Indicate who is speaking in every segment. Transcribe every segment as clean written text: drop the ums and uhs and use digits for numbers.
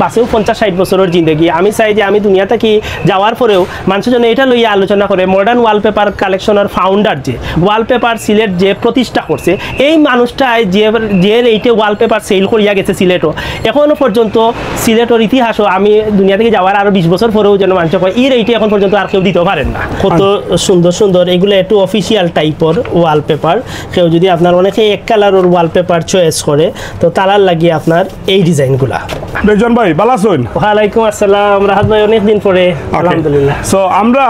Speaker 1: বাসেও 50-60 বছরের জিন্দগি আমি চাই যে আমি দুনিয়া থেকে যাওয়ার পরেও মানুষের জন্য এটা লইয়া আলোচনা করে মডার্ন ওয়ালপেপার কালেকশনের ফাউন্ডার যে ওয়ালপেপার সিলেট যে প্রতিষ্ঠা করছে এই মানুষটাই যে এইটা ওয়ালপেপার সেল করিয়া গেছে সিলেটও এখনো পর্যন্ত সিলেটের ইতিহাসও আমি দুনিয়া থেকে যাওয়ার আরো 20 বছর পরেও যেন মানুষ কয় এর এইটা এখন পর্যন্ত আর কেউ দিতে পারেন না। কত সুন্দর সুন্দর এগুলো একটু অফিসিয়াল টাইপের ওয়ালপেপার। কেউ যদি আপনার অনেকে এক কালারের ওয়ালপেপার চয়েস করে তো তারার লাগিয়ে আপনার এই ডিজাইনগুলা।
Speaker 2: রেজন ভাই ভালো আছেন?
Speaker 1: ওয়ালাইকুম আসসালাম রাহাত ভাই, অনেক দিন পরে আলহামদুলিল্লাহ।
Speaker 2: সো আমরা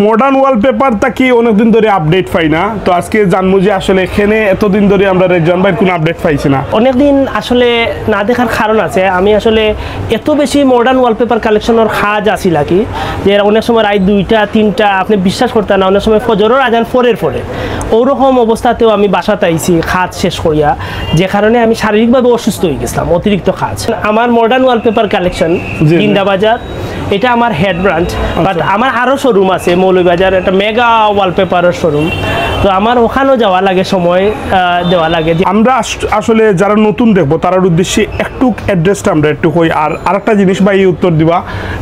Speaker 2: মডার্ন ওয়ালপেপারটা কি অনেকদিন ধরে আপডেট পাই না, তো আজকে জানবো যে আসলে এখানে এতদিন ধরে আমরা রেজন ভাই কোনো আপডেট পাইছি না।
Speaker 1: অনেকদিন আসলে না দেখার কারণ আছে, আমি আসলে এত বেশি মডার্ন ওয়ালপেপার কালেকশনের খাজ আসিল কি যে অনেক সময় রাত 2টা-3টা আপনি বিশ্বাস করতেন না, অনেক সময় ফজরের আজান পরে ওরকম অবস্থাতেও আমি বাসাতে আইছি খাজ শেষ করিয়া, যে কারণে আমি শারীরিকভাবে অসুস্থ হয়ে গেছিলাম অতিরিক্ত খাজ। আমার মডার্ন ওয়ালপেপার কালেকশন জিন্দাবাজার, এটা আমার হেড ব্রাঞ্চ, বাট আমার আরও শোরুম আছে মৌলভীবাজার, একটা মেগা ওয়ালপেপারের শোরুম, তো আমার ওখানেও যাওয়া লাগে, সময় দেওয়া লাগে।
Speaker 2: আমরা আসলে যারা নতুন দেখবো তার উদ্দেশ্যে একটু অ্যাড্রেসটা আমরা একটু কই, আর আরেকটা জিনিস ভাই উত্তর দিবা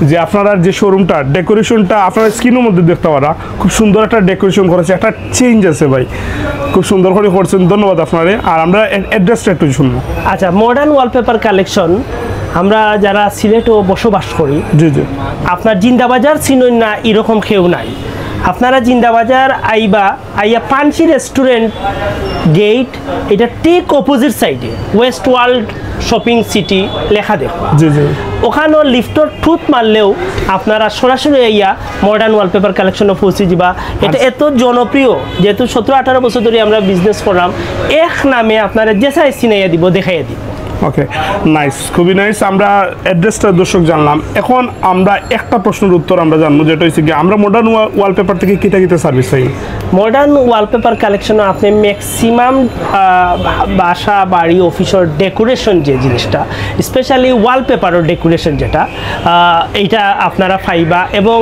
Speaker 2: যে আপনারা যে শোরুমটা ডেকোরেশনটা আপনারা স্ক্রিনের মধ্যে দেখতে পারা খুব সুন্দর একটা ডেকোরেশন করেছে, একটা চেঞ্জ আছে ভাই, খুব সুন্দর করে করছেন, ধন্যবাদ আপনারে। আর আমরা অ্যাড্রেসটা একটু শুনবো।
Speaker 1: আচ্ছা, মডার্ন ওয়ালপেপার কালেকশন আমরা যারা সিলেটও বসবাস করি,
Speaker 2: জি জি,
Speaker 1: আপনার জিন্দাবাজার চিনুন না এরকম কেউ নাই। আপনারা জিন্দাবাজার আইয়া পানসি রেস্টুরেন্ট গেট, এটা ঠিক অপোজিট সাইডে ওয়েস্ট ওয়ার্ল্ড শপিং সিটি লেখা দেখো,
Speaker 2: জি জি,
Speaker 1: ওখানেও লিফটর ঠুত মারলেও আপনারা সরাসরি আইয়া মডার্ন ওয়ালপেপার কালেকশনে পৌঁছে যাবা। এটা এত জনপ্রিয়, যেহেতু 17-18 বছর ধরে আমরা বিজনেস করলাম, এক নামে আপনারা যে চাই চিনাইয়া দিব, দেখাইয়া দিব।
Speaker 2: ওকে, নাইস, খুবই নাইস। আমরা অ্যাড্রেসটা দর্শক জানলাম। এখন আমরা একটা প্রশ্নের উত্তর আমরা জানবো, যেটা হচ্ছে কি আমরা মডার্ন ওয়ালপেপার থেকে কিতা সার্ভিস পাই।
Speaker 1: মডার্ন ওয়ালপেপার কালেকশনে আপনি ম্যাক্সিমাম বাসা বাড়ি অফিসের ডেকোরেশন যে জিনিসটা, স্পেশালি ওয়ালপেপারের ডেকোরেশন যেটা, এইটা আপনারা পাইবা। এবং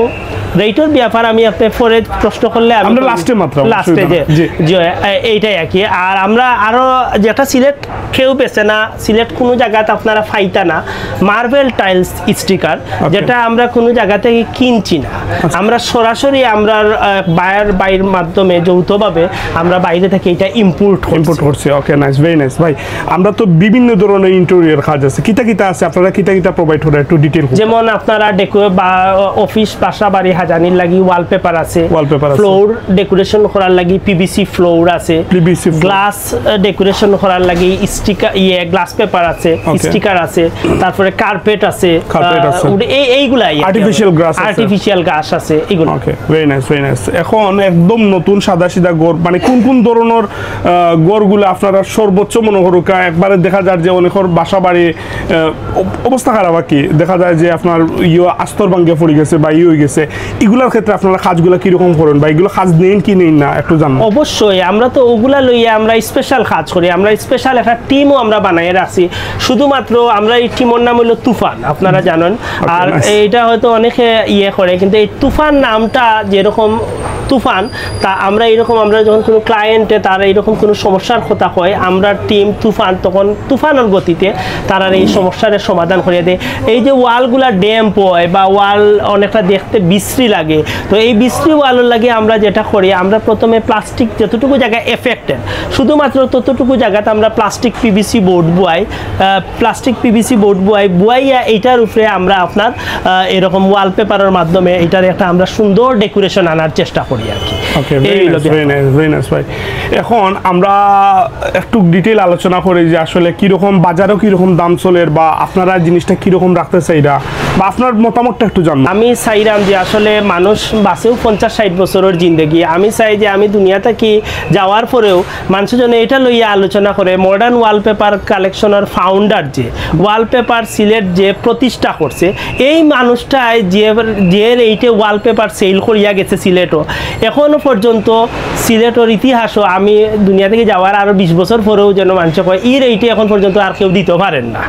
Speaker 1: রেটের ব্যাপার আমি আপনি পরে প্রশ্ন করলে
Speaker 2: আমরা লাস্টে
Speaker 1: যে এইটাই আর কি। আর আমরা আরও যেটা সিলেট কেউ বেছে না, সিলেট কোনো জায়গাতে আপনারা ফাইতা না, মার্বেল টাইলস স্টিকার, যেটা আমরা কোনো জায়গা থেকে কিনছি না, আমরা সরাসরি আমরা বাইরের মাধ্যমে যৌথভাবে আমরা বাইরে থেকে এটা ইম্পোর্ট
Speaker 2: করছি। ওকে, নাইস, ভেরি নাইস ভাই। আমরা তো বিভিন্ন ধরনের ইন্টেরিয়র কাজ আছে, কিতা আছে আপনারা কিতা প্রোভাইড করে একটু ডিটেইল।
Speaker 1: যেমন আপনারা অফিস বাসা বাড়ি হাজানির লাগি ওয়ালপেপার আছে, ফ্লোর ডেকোরেশন করার লাগি পিভিসি ফ্লোর আছে, গ্লাস ডেকোরেশন করার লাগি স্টিকার গ্লাস পেপার আছে, স্টিকার আছে, তারপরে কার্পেট আছে, এইগুলাই আর্টিফিশিয়াল গ্লাস আছে এগুলো।
Speaker 2: ওকে, ভেরি নাইস, ভেরি নাইস। এখন একদম নতুন সাদা সিধা গড়, মানে কোন ধরনের গড়গুলো আপনারা সর্বোচ্চ মনে করুকা একবারে দেখা যায় যে অনেকের বাসা বাড়ি অবস্থা খারাপ আর কি, দেখা যায় যে আপনার আস্তর ভাঙ্গে পড়ে গেছে বা হয়ে গেছে, এগুলোর ক্ষেত্রে আপনারা কাজগুলো কিরকম করেন বা এগুলো কাজ নেন কি নেন না একটু জানো।
Speaker 1: অবশ্যই আমরা তো ওগুলা লইয়া আমরা স্পেশাল কাজ করি, আমরা স্পেশাল একটা টিমও আমরা বানাই রাখছি, শুধুমাত্র আমরা এই টিমের নাম হলো তুফান, আপনারা জানেন। আর এইটা হয়তো অনেকে করে, কিন্তু এই তুফান নামটা যেরকম তুফান, তা আমরা এরকম আমরা যখন কোনো ক্লায়েন্টে তারা এরকম কোনো সমস্যার কথা হয়, আমরা টিম তুফান তখন তুফানের গতিতে তারা এই সমস্যার সমাধান করে দেয়। এই যে ওয়ালগুলা ড্যাম্প হয় বা ওয়াল অনেকটা দেখতে বিশ্রী লাগে, তো এই বিশ্রী ওয়ালের লাগে আমরা যেটা করি, আমরা প্রথমে প্লাস্টিক যতটুকু জায়গায় এফেক্টেড শুধুমাত্র ততটুকু জায়গাতে আমরা প্লাস্টিক পিভিসি বোর্ড বুয়াইয়া এইটার উপরে আমরা আপনার এরকম ওয়ালপেপারের মাধ্যমে এটার একটা আমরা সুন্দর ডেকোরেশন আনার চেষ্টা করি আর কি।
Speaker 2: এখন আমরা একটু ডিটেইল আলোচনা করি যে আসলে কিরকম বাজারেও কিরকম দাম চলে বা আপনারা জিনিসটা কিরকম রাখতে চাইরা বা আপনার মতামতটা একটু জানবো।
Speaker 1: আমি চাইলাম যে আসলে মানুষ বাসেও 50-60 বছরের জিন্দগি, আমি চাই যে আমি দুনিয়া থেকে যাওয়ার পরেও মানুষের জন্য এটা লইয়া আলোচনা করে মডার্ন ওয়ালপেপার কালেকশনের ফাউন্ডার যে ওয়ালপেপার সিলেট যে প্রতিষ্ঠা করছে এই মানুষটাই যে এইটা ওয়ালপেপার সেল করিয়া গেছে সিলেটও এখনো পর্যন্ত, সিলেটের ইতিহাসও আমি দুনিয়া থেকে যাওয়ার আরো 20 বছর পরেও যেন মানুষ কয় এর এইটা এখন পর্যন্ত আর কেউ দিতে পারেন না,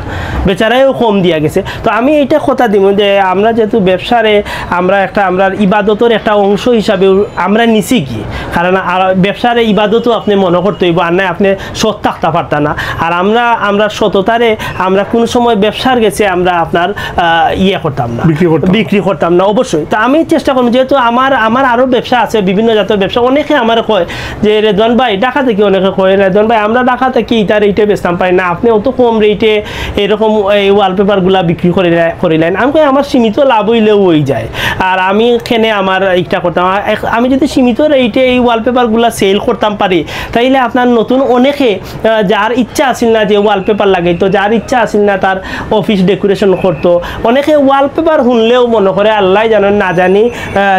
Speaker 1: বেচারাও কম দিয়া গেছে। তো আমি এইটা কথা দিব যে আমরা যেহেতু ব্যবসারে আমরা ইবাদতের একটা অংশ হিসাবে আমরা নিছি কি, কারণ ব্যবসারে ইবাদতও আপনি মনে করতে হইব, আর নাই আপনি সৎ থাকতে পারতেন না। আর আমরা সততারে আমরা কোন সময় ব্যবসার কাস্টমার গেছে আমরা আপনার ইয়ে করতাম না, বিক্রি করতাম না অবশ্যই। তো আমি চেষ্টা করবো, যেহেতু আমার আরও ব্যবসা আছে, বিভিন্ন জাতের ব্যবসা, অনেকে আমার কয় যে রেদওয়ান ভাই ঢাকা থেকে, অনেকে কয় রেদওয়ান ভাই আমরা ঢাকা থেকে ইটার রেটে বেচতাম পারি না, আপনি অত কম রেটে এরকম এই ওয়ালপেপারগুলা বিক্রি করিলেন। আমি কই আমার সীমিত লাভ হইলেও হয়ে যায়, আর আমি এখানে আমার এইটা করতাম। আমি যদি সীমিত রেটে এই ওয়ালপেপারগুলা সেল করতাম পারি, তাইলে আপনার নতুন অনেকে যার ইচ্ছা আসিল না যে ওয়ালপেপার লাগাইতো, যার ইচ্ছা আসিল না তার অফিস ডেকোরেশন করতো, অনেকে ওয়ালপেপার শুনলেও মনে করে আল্লাহ জানেন না জানি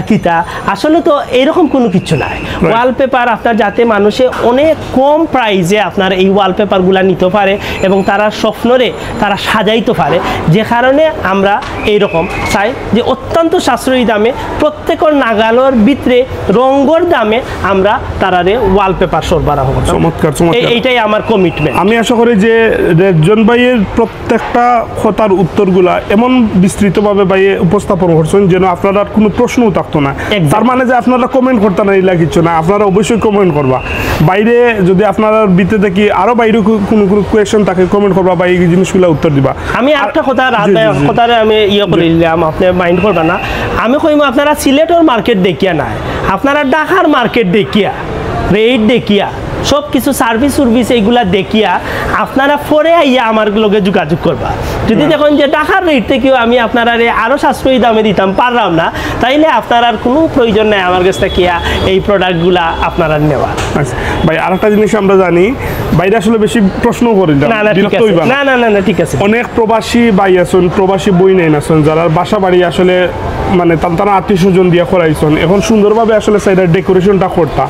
Speaker 1: কিতা। আসলে তো এরকম কোনো কিছু নাই। ওয়ালপেপার আপনার যাতে মানুষে অনেক কম প্রাইসে আপনার এই ওয়ালপেপারগুলা নিতে পারে এবং তারা স্বপ্নরে তারা সাজাইতে পারে, যে কারণে আমরা এইরকম চাই যে অত্যন্ত সাশ্রয়ী দামে প্রত্যেকের নাগালের ভিতরে রঙের দামে আমরা তারারে ওয়ালপেপার সরবরাহ করতাম।
Speaker 2: চমৎকার।
Speaker 1: এইটাই আমার কমিটমেন্ট। আমি
Speaker 2: আশা করি যে রেদওয়ান ভাইয়ের প্রত্যেকটা কথার উত্তরগুলা এমন বিস্তৃতভাবে ভাইয়ে উপস্থাপন করছেন যেন আপনারা কোনো প্রশ্নও থাকতো না। তার মানে যে আপনারা কমেন্ট করতে না এলা কিছু না, আপনারা অবশ্যই কমেন্ট করবা। বাইরে যদি আপনারা ভিতরে দেখি আরো বাইরে কোনো কোয়েশ্চেন থাকে কমেন্ট করবা, বা এই জিনিসগুলো উত্তর দিবা।
Speaker 1: আমি একটা কথারে আমি ইয়ে করে দিলাম, আপনি মাইন্ড করবেন না। আমি কইম আপনারা সিলেটের মার্কেট দেখিয়া নাই, আপনারা ঢাকার মার্কেট দেখিয়া, রেট দেখিয়া, সব কিছু সার্ভিস এইগুলা দেখিয়া আপনারা পরে আইয়া আমার লগে যোগাযোগ করবা। যদি দেখুন যে ঢাকার রেট থেকেও আমি আপনারা আরো সাশ্রয়ী দামে দিতাম পারলাম না, তাইলে আপনার আর কোনো প্রয়োজন নাই আমার কাছ থেকে এই প্রোডাক্টগুলা আপনারা নেওয়া।
Speaker 2: ভাই আরেকটা জিনিস আমরা জানি, বাইরে আসলে বেশি প্রশ্ন করি না,
Speaker 1: না ঠিক আছে।
Speaker 2: অনেক প্রবাসী ভাই আছেন, প্রবাসী বই নেন আছেন, যারা বাসা বাড়ি আসলে মানে তারা আত্মীয় স্বজন দিয়ে করাইছেন, এখন সুন্দরভাবে আসলে সাইডের ডেকোরেশনটা করতা,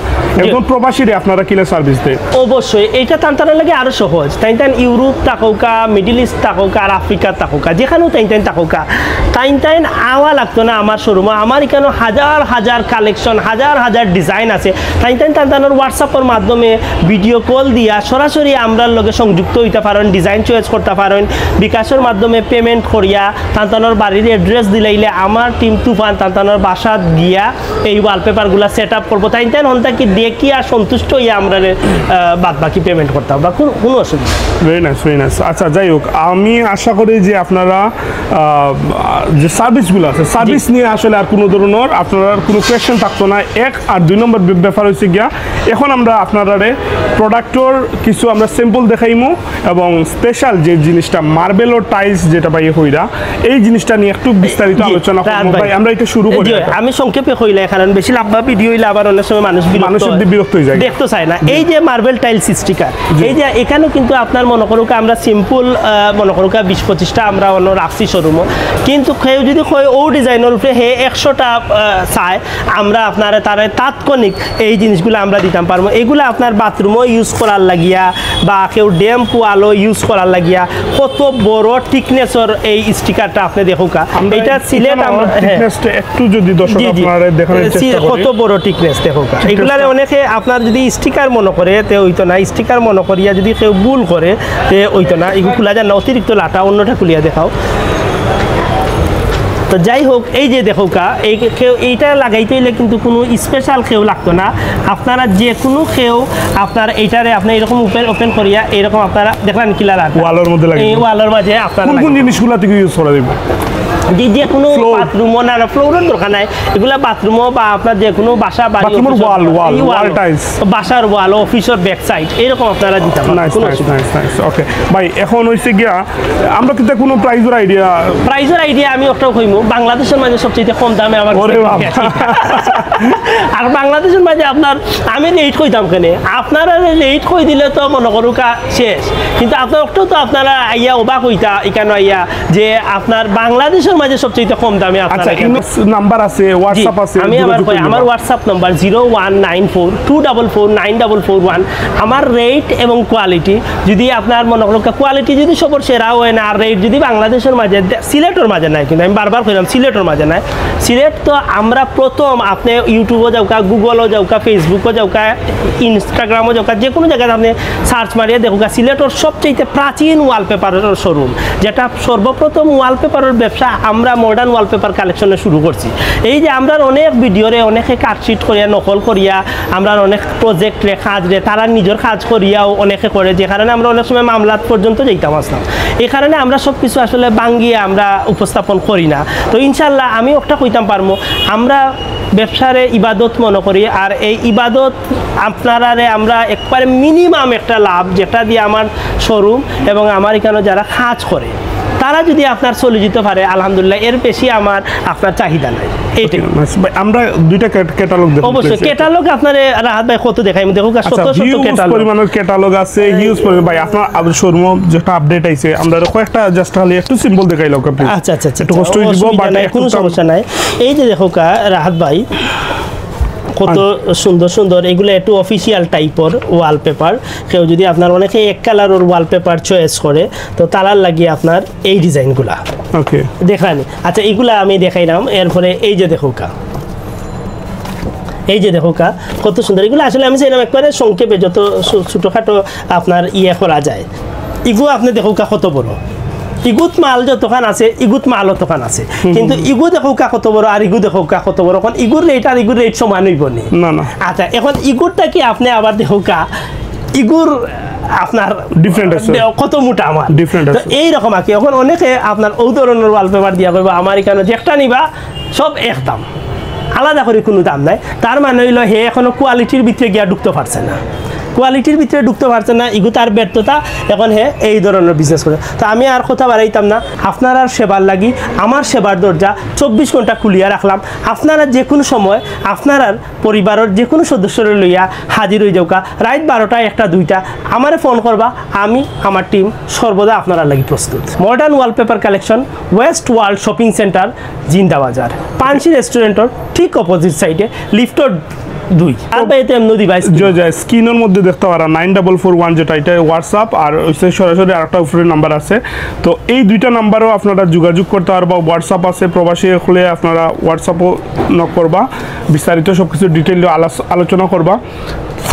Speaker 2: এখন প্রবাসীরে আপনারা কিলা সার্ভিস দেয়?
Speaker 1: অবশ্যই এটা তার লাগে আরো সহজ। তাই ইউরোপ থাকুকা, মিডিল ইস্ট থাকুকা, আর আফ্রিকা থাকুকা, যেখানেও থাকুকা, তাই আওয়া লাগতো না আমার শোরুমে। আমার এখানে হাজার হাজার কালেকশন, হাজার হাজার ডিজাইন আছে। তাই হোয়াটসঅ্যাপের মাধ্যমে ভিডিও কল দিয়া সরাসরি আমরা লগে সংযুক্ত হইতে পারেন, ডিজাইন চয়েস করতে পারেন, বিকাশের মাধ্যমে পেমেন্ট করিয়া তার বাড়ির অ্যাড্রেস দিলাইলে আমার টিম তুফান তার বাসা গিয়া এই ওয়ালপেপারগুলো সেট আপ করবো। তাই হন্তা কি দেখিয়া সন্তুষ্ট হইয়া আমরা বাদ বাকি পেমেন্ট করতে হবে, কোনো অসুবিধা।
Speaker 2: Very nice. আচ্ছা যাই হোক, আমি আশা করি যে আপনারা যে সার্ভিসগুলো আছে, সার্ভিস নিয়ে আসলে আর কোনো ধরনের আপনারা কোনো কোয়েশ্চেন থাকতো না। এক আর দুই নম্বর ব্যাপার হচ্ছে গিয়া, এখন আমরা আপনারা প্রোডাক্টর কিছু আমরা স্যাম্পল দেখাইমু, এবং স্পেশাল যে জিনিসটা মার্বেল ও টাইলস যেটা ভাই হইরা, এই জিনিসটা নিয়ে একটু বিস্তারিত আলোচনা করব। ভাই আমরা এটা শুরু করি।
Speaker 1: আমি সংক্ষেপে কইলে, কারণ বেশি লম্বা ভিডিও হইলে আবার অনেক সময় মানুষ
Speaker 2: বিরক্ত হয়ে যায়,
Speaker 1: দেখতে চায় না। এই যে মার্বেল টাইলস স্টিকার, এই যে এখানেও কিন্তু আপনার মনে করুক আমরা সিম্পল মনে করুক 20-25টা আমরা অন্য রাখছি শোরুমও, কিন্তু কেউ যদি কয় ও ডিজাইনের উপরে হে 100টা চায়, আমরা আপনার তার তাৎক্ষণিক এই জিনিসগুলো আমরা দিতাম পারবো। এগুলো আপনার বাথরুমও ইউজ করার লাগিয়া, বা কেউ ড্যাম পোয়ালো ইউজ করার লাগিয়া, কত বড় থিকনেসের এই স্টিকারটা আপনি দেখুক। এটা সিলেট আমরা
Speaker 2: একটু যদি দর্শক আপনারা দেখানোর চেষ্টা করি,
Speaker 1: কত বড় থিকনেস দেখুক। এগুলারে অনেকে আপনার যদি স্টিকার মনে করে তে হইতো না, স্টিকার মনে করিয়া যদি কেউ ভুল করে তে হইতো না। এগুলো খোলা যায় না, অতিরিক্ত লাটা, অন্যটা খুলিয়া দেখাও। তো যাই হোক, এই যে দেখোকা এইটা লাগাইতে হইলে কিন্তু কোনো স্পেশাল কেউ লাগতো না। আপনারা যে কোনো কেউ আপনার এইটারে আপনি এরকম ওপেন করিয়া এরকম আপনারা দেখলেন কিলার
Speaker 2: ওয়ালের মধ্যে লাগে,
Speaker 1: এই ওয়ালের মাঝে আপনারা
Speaker 2: কোন জিনিসগুলো থেকে ইউজ করা যাবে?
Speaker 1: যে কোনো বাথরুমও না, ফ্লোরের দরকার নাই, এগুলা বাথরুমও বা আপনার যে কোনো বাসা বাড়ি বাসার ওয়াল, অফিসের ব্যাক সাইড, এরকম আপনারা দিতে পারেন।
Speaker 2: ওকে ভাই, এখন হইছে গিয়া আমরা কিন্তু কোনো প্রাইজের আইডিয়া
Speaker 1: আমি ওটাও কইমু, বাংলাদেশের মাঝে সবচেয়ে কম দামে আমার, আর বাংলাদেশের মাঝে আপনার আমি রেট কইতাম কেন, আপনারা রেট কই দিলে তো মনে করুকা শেষ, কিন্তু আপনার ওটাও তো আপনারা আইয়া অবাক হইতা এখানে আইয়া যে আপনার বাংলাদেশের মাঝে সবচেয়ে কম দামে আপনারা।
Speaker 2: নাম্বার আছে, হোয়াটসঅ্যাপ আছে,
Speaker 1: আমি আমার হোয়াটসঅ্যাপ নাম্বার 0194249441। আমার রেট এবং কোয়ালিটি যদি আপনার মনে করেন কোয়ালিটি যদি সবর সেরা হয় না, আর রেট যদি বাংলাদেশের মাঝে, সিলেটের মাঝে নাই, কিন্তু আমি বারবার কইলাম সিলেটের মাঝে নাই। সিলেট তো আমরা প্রথম আপনি ইউটিউবও যাওকা, গুগলও যাওকা, ফেসবুকও যাওকা, ইনস্টাগ্রামও যাওকা, যে কোনো জায়গায় আপনি সার্চ মারিয়ে দেখুক সিলেটের সবচেয়ে প্রাচীন ওয়ালপেপারের শোরুম, যেটা সর্বপ্রথম ওয়ালপেপারের ব্যবসা আমরা মডার্ন ওয়ালপেপার কালেকশনে শুরু করছি। এই যে আমরা অনেক ভিডিওরে অনেকে কাটশিট করিয়া নকল করিয়া আমরা অনেক প্রজেক্টরে কাজরে তারা নিজের কাজ করিয়াও অনেকে করে, যে কারণে আমরা অনেক সময় মামলাত পর্যন্ত যেতাম আসলাম। এই কারণে আমরা সব কিছু আসলে বাঙ্গিয়ে আমরা উপস্থাপন করি না। তো ইনশাল্লাহ আমি একটা কইতাম পারবো, আমরা ব্যবসারে ইবাদত মনে করি, আর এই ইবাদত আপনারারে আমরা একবারে মিনিমাম একটা লাভ যেটা দিয়ে আমার শোরুম এবং আমার এখানে যারা কাজ করে তারা যদি আপনার চলে যেতে পারে আলহামদুলিল্লাহ, এর বেশি আমার আপনার চাহিদা নাই। এইটাই
Speaker 2: আমরা দুইটা ক্যাটালগ দেখব।
Speaker 1: অবশ্যই ক্যাটালগ আপনার রাহাত ভাই কত দেখাই দেখুক, শত শত ক্যাটালগ
Speaker 2: পরিমাণের ক্যাটালগ আছে, হিউজ পরিমাণ। ভাই আপনার শোরুম যেটা আপডেট আইছে আমরা কয়েকটা জাস্ট খালি একটু সিম্বল দেখাই লোক আপনি।
Speaker 1: আচ্ছা আচ্ছা আচ্ছা,
Speaker 2: একটু কষ্ট হয়ে দিব, বাট
Speaker 1: কোনো সমস্যা নাই। এই যে দেখো রাহাত ভাই কত সুন্দর সুন্দর, এগুলো একটু অফিসিয়াল টাইপের ওয়ালপেপার। কেউ যদি আপনার অনেকে এক কালারের ওয়ালপেপার চয়েস করে তো তালার লাগিয়ে আপনার এই ডিজাইনগুলা
Speaker 2: ওকে
Speaker 1: দেখানি। আচ্ছা এগুলা আমি দেখাইলাম। এরপরে এই যে দেখো এই যে দেখো কত সুন্দর, এগুলো আসলে আমি চাইলাম একবারে সংক্ষেপে যত ছোটোখাটো আপনার করা যায়। এগুলো আপনি দেখো কত বড়, ইগুত মাল যতখান আছে ইগুত মালও তখন আছে, কিন্তু ইগু দেখো কত বড় আর ইগু দেখো কত বড়, এখন ইগুর রেট আর ইগুর রেট সমান হইব
Speaker 2: না না।
Speaker 1: আচ্ছা এখন ইগুরটা কি আপনি আবার দেখো ইগুর আপনার
Speaker 2: ডিফারেন্ট আছে,
Speaker 1: কত মোটা আমার
Speaker 2: ডিফারেন্ট আছে
Speaker 1: এইরকম আর কি। এখন অনেকে আপনার ওই ধরনের ওয়ালপেপার দিয়া কইব আমার এখানে যেটা নিবা সব এক দাম, আলাদা করে কোনো দাম নাই। তার মানে হইল হে এখনো কোয়ালিটির ভিতরে গিয়া ঢুকতে পারছে না, কোয়ালিটির ভিতরে ঢুকতে পারছে না, ইগু তার ব্যর্থতা। এখন হে এই ধরনের বিজনেস করে। তো আমি আর কথা বাড়াইতাম না, আপনারা সেবার লাগি আমার সেবার দরজা 24 ঘন্টা খুলিয়া রাখলাম। আপনারা যে কোনো সময় আপনার পরিবারের যে কোনো সদস্যরে লইয়া হাজির হয়ে যাওকা, রাত 12টা 1টা 2টা আমারে ফোন করবা, আমি আমার টিম সর্বদা আপনারা লাগি প্রস্তুত। Modern wallpaper collection, west world shopping centre, Zindabazar, Pansi রেস্টুরেন্টের ঠিক অপোজিট সাইডে, লিফটের 2 আর বাইতে এমনি ডিভাইস
Speaker 2: স্ক্রিনের মধ্যে দেখতে পারা 9441 যেটা, এটা হোয়াটসঅ্যাপ, আর সরাসরি আরেকটা উপরে নাম্বার আছে। তো এই দুইটা নাম্বারও আপনারা যোগাযোগ করতে পারবা। হোয়াটসঅ্যাপ আছে, প্রবাসী হলে আপনারা হোয়াটসঅ্যাপও নক করবা, বিস্তারিত সব কিছু ডিটেইল আলোচনা করবা।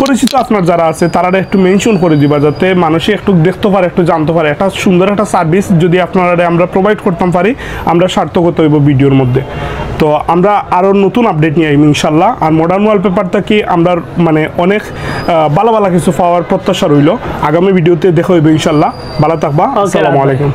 Speaker 2: পরিচিত আপনার যারা আছে তারা একটু মেনশন করে দিবা, যাতে মানুষে একটু দেখতে পারে, একটু জানতে পারে। একটা সুন্দর একটা সার্ভিস যদি আপনারা আমরা প্রোভাইড করতাম পারি, আমরা সার্থকত হইব ভিডিওর মধ্যে। তো আমরা আরও নতুন আপডেট নিয়ে আইব ইনশাল্লাহ। আর মডার্ন ওয়ালপেপারটা কি আমরা মানে অনেক ভালো ভালো কিছু পাওয়ার প্রত্যাশা রইল। আগামী ভিডিওতে দেখা হইবে ইনশাল্লাহ। ভালো থাকবা, আসসালামু আলাইকুম।